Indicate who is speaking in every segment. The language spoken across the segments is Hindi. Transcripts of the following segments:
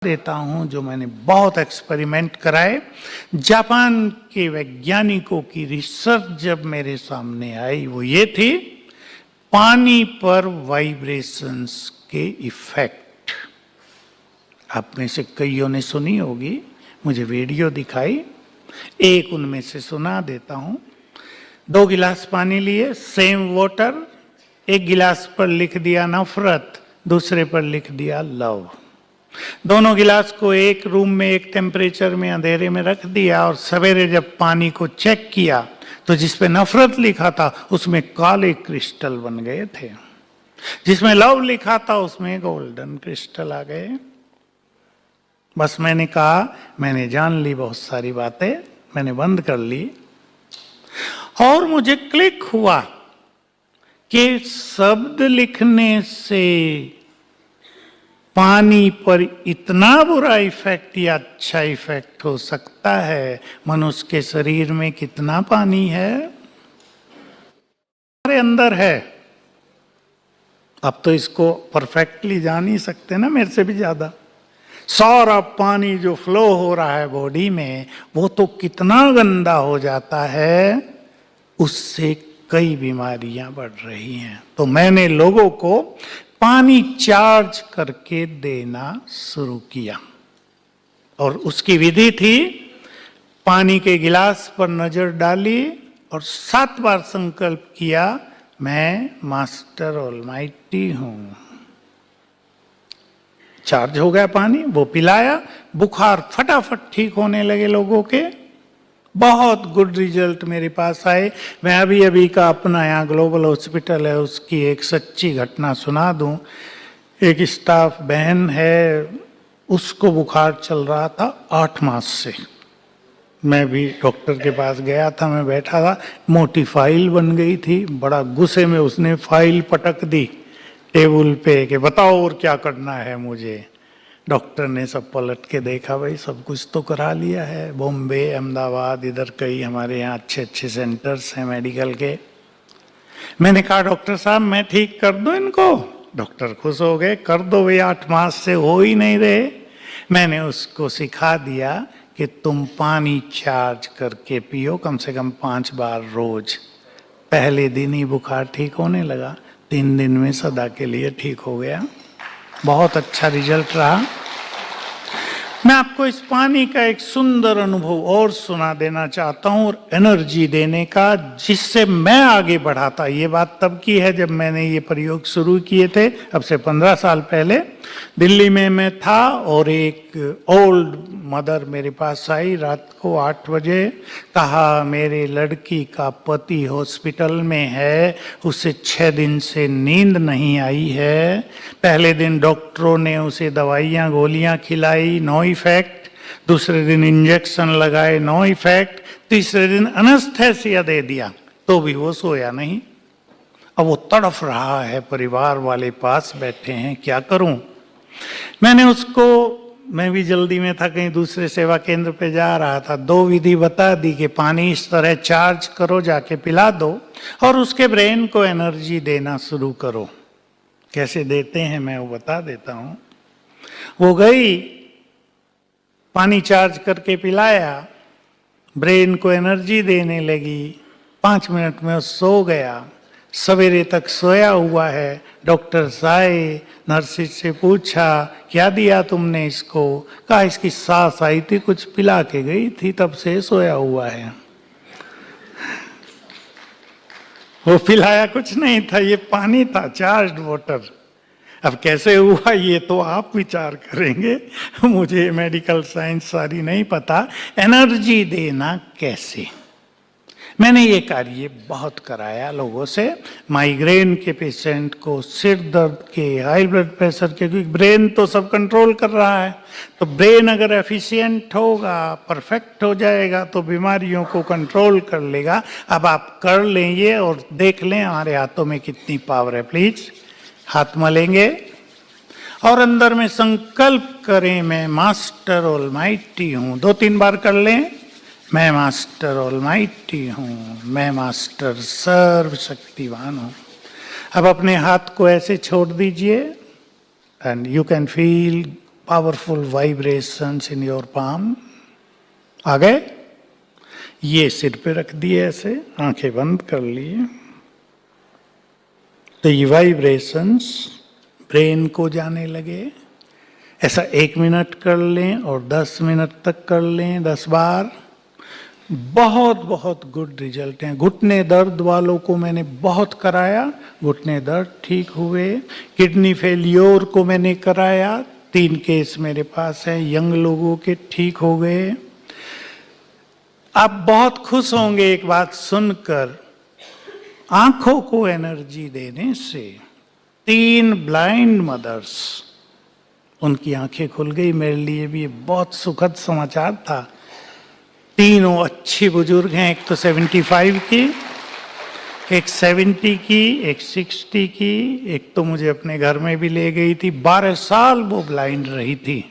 Speaker 1: देता हूं जो मैंने बहुत एक्सपेरिमेंट कराए। जापान के वैज्ञानिकों की रिसर्च जब मेरे सामने आई वो ये थी, पानी पर वाइब्रेशंस के इफेक्ट। आप में से कईयों ने सुनी होगी, मुझे वीडियो दिखाई, एक उनमें से सुना देता हूं। 2 गिलास पानी लिए, सेम वाटर, एक गिलास पर लिख दिया नफरत, दूसरे पर लिख दिया लव। दोनों गिलास को एक रूम में एक टेम्परेचर में अंधेरे में रख दिया और सवेरे जब पानी को चेक किया तो जिस पे नफरत लिखा था उसमें काले क्रिस्टल बन गए थे, जिसमें लव लिखा था उसमें गोल्डन क्रिस्टल आ गए। बस मैंने कहा, मैंने जान ली बहुत सारी बातें, मैंने बंद कर ली और मुझे क्लिक हुआ कि शब्द लिखने से पानी पर इतना बुरा इफेक्ट या अच्छा इफेक्ट हो सकता है। मनुष्य के शरीर में कितना पानी है, हमारे अंदर है। अब तो इसको परफेक्टली जान ही सकते ना, मेरे से भी ज्यादा। सारा पानी जो फ्लो हो रहा है बॉडी में वो तो कितना गंदा हो जाता है, उससे कई बीमारियां बढ़ रही हैं। तो मैंने लोगों को पानी चार्ज करके देना शुरू किया और उसकी विधि थी, पानी के गिलास पर नजर डाली और 7 बार संकल्प किया, मैं मास्टर ऑलमाइटी हूं। चार्ज हो गया पानी, वो पिलाया, बुखार फटाफट ठीक होने लगे लोगों के। बहुत गुड रिजल्ट मेरे पास आए। मैं अभी का अपना यहाँ ग्लोबल हॉस्पिटल है उसकी एक सच्ची घटना सुना दूं। एक स्टाफ बहन है, उसको बुखार चल रहा था 8 मास से। मैं भी डॉक्टर के पास गया था, मैं बैठा था, मोटी फाइल बन गई थी। बड़ा गुस्से में उसने फाइल पटक दी टेबल पे कि बताओ और क्या करना है मुझे। डॉक्टर ने सब पलट के देखा, भाई सब कुछ तो करा लिया है, बॉम्बे, अहमदाबाद, इधर कई हमारे यहाँ अच्छे अच्छे सेंटर्स हैं मेडिकल के। मैंने कहा डॉक्टर साहब मैं ठीक कर दूं इनको? डॉक्टर खुश हो गए, कर दो भाई, 8 मास से हो ही नहीं रहे। मैंने उसको सिखा दिया कि तुम पानी चार्ज करके पियो कम से कम 5 बार रोज। पहले दिन ही बुखार ठीक होने लगा, 3 दिन में सदा के लिए ठीक हो गया। बहुत अच्छा रिजल्ट रहा। मैं आपको इस पानी का एक सुंदर अनुभव और सुना देना चाहता हूं और एनर्जी देने का, जिससे मैं आगे बढ़ा था। ये बात तब की है जब मैंने ये प्रयोग शुरू किए थे, अब से 15 साल पहले। दिल्ली में मैं था और एक ओल्ड मदर मेरे पास आई रात को 8 बजे। कहा मेरे लड़की का पति हॉस्पिटल में है, उसे 6 दिन से नींद नहीं आई है। पहले दिन डॉक्टरों ने उसे दवाइयाँ गोलियाँ खिलाई, नो इफेक्ट। दूसरे दिन इंजेक्शन लगाए, नो इफेक्ट। तीसरे दिन एनेस्थेसिया दे दिया तो भी वो सोया नहीं। अब वो तड़फ रहा है, परिवार वाले पास बैठे हैं, क्या करूं? मैंने उसको, मैं भी जल्दी में था, कहीं दूसरे सेवा केंद्र पे जा रहा था, 2 विधि बता दी कि पानी इस तरह चार्ज करो, जाके पिला दो और उसके ब्रेन को एनर्जी देना शुरू करो। कैसे देते हैं मैं वो बता देता हूं। वो गई, पानी चार्ज करके पिलाया, ब्रेन को एनर्जी देने लगी, 5 मिनट में वो सो गया। सवेरे तक सोया हुआ है। डॉक्टर आए, नर्सिस से पूछा क्या दिया तुमने इसको? कहा इसकी सास आई थी, कुछ पिला के गई थी, तब से सोया हुआ है। वो पिलाया कुछ नहीं था, ये पानी था, चार्ज्ड वाटर। अब कैसे हुआ ये तो आप विचार करेंगे, मुझे मेडिकल साइंस सारी नहीं पता। एनर्जी देना कैसे, मैंने ये कार्य बहुत कराया लोगों से। माइग्रेन के पेशेंट को, सिर दर्द के, हाई ब्लड प्रेशर के, क्योंकि ब्रेन तो सब कंट्रोल कर रहा है। तो ब्रेन अगर एफिशिएंट होगा, परफेक्ट हो जाएगा तो बीमारियों को कंट्रोल कर लेगा। अब आप कर लेंगे और देख लें हमारे हाथों में कितनी पावर है। प्लीज हाथ मलेंगे और अंदर में संकल्प करें, मैं मास्टर ऑलमाइटी हूं। 2-3 बार कर लें, मैं मास्टर ऑलमाइटी हूँ, मैं मास्टर सर्वशक्तिवान हूँ। अब अपने हाथ को ऐसे छोड़ दीजिए and you can feel powerful vibrations in your palm. आ गए? ये सिर पे रख दिए, ऐसे आंखें बंद कर लिए। तो ये वाइब्रेशंस ब्रेन को जाने लगे। ऐसा 1 मिनट कर लें और 10 मिनट तक कर लें, 10 बार। बहुत बहुत गुड रिजल्ट हैं। घुटने दर्द वालों को मैंने बहुत कराया, घुटने दर्द ठीक हुए। किडनी फेलियोर को मैंने कराया, 3 केस मेरे पास हैं, यंग लोगों के ठीक हो गए। आप बहुत खुश होंगे एक बात सुनकर, आंखों को एनर्जी देने से 3 ब्लाइंड मदर्स, उनकी आंखें खुल गई। मेरे लिए भी बहुत सुखद समाचार था। तीनों अच्छी बुजुर्ग हैं, एक तो 75 की, एक 70 की, एक 60 की, एक तो मुझे अपने घर में भी ले गई थी। 12 साल वो ब्लाइंड रही थी,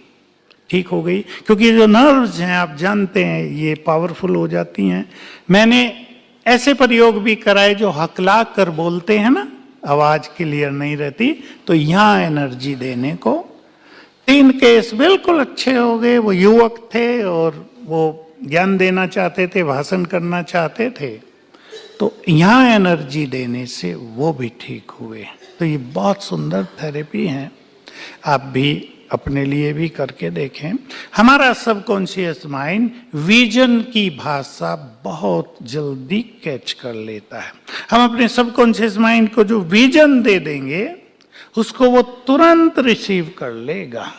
Speaker 1: ठीक हो गई। क्योंकि जो नर्व्स हैं आप जानते हैं ये पावरफुल हो जाती हैं। मैंने ऐसे प्रयोग भी कराए जो हकला कर बोलते हैं ना, आवाज क्लियर नहीं रहती, तो यहां एनर्जी देने को 3 केस बिल्कुल अच्छे हो गए। वो युवक थे और वो ज्ञान देना चाहते थे, भाषण करना चाहते थे, तो यहां एनर्जी देने से वो भी ठीक हुए। तो ये बहुत सुंदर थेरेपी है, आप भी अपने लिए भी करके देखें। हमारा सबकॉन्शियस माइंड विजन की भाषा बहुत जल्दी कैच कर लेता है। हम अपने सबकॉन्शियस माइंड को जो विजन दे देंगे उसको वो तुरंत रिसीव कर लेगा।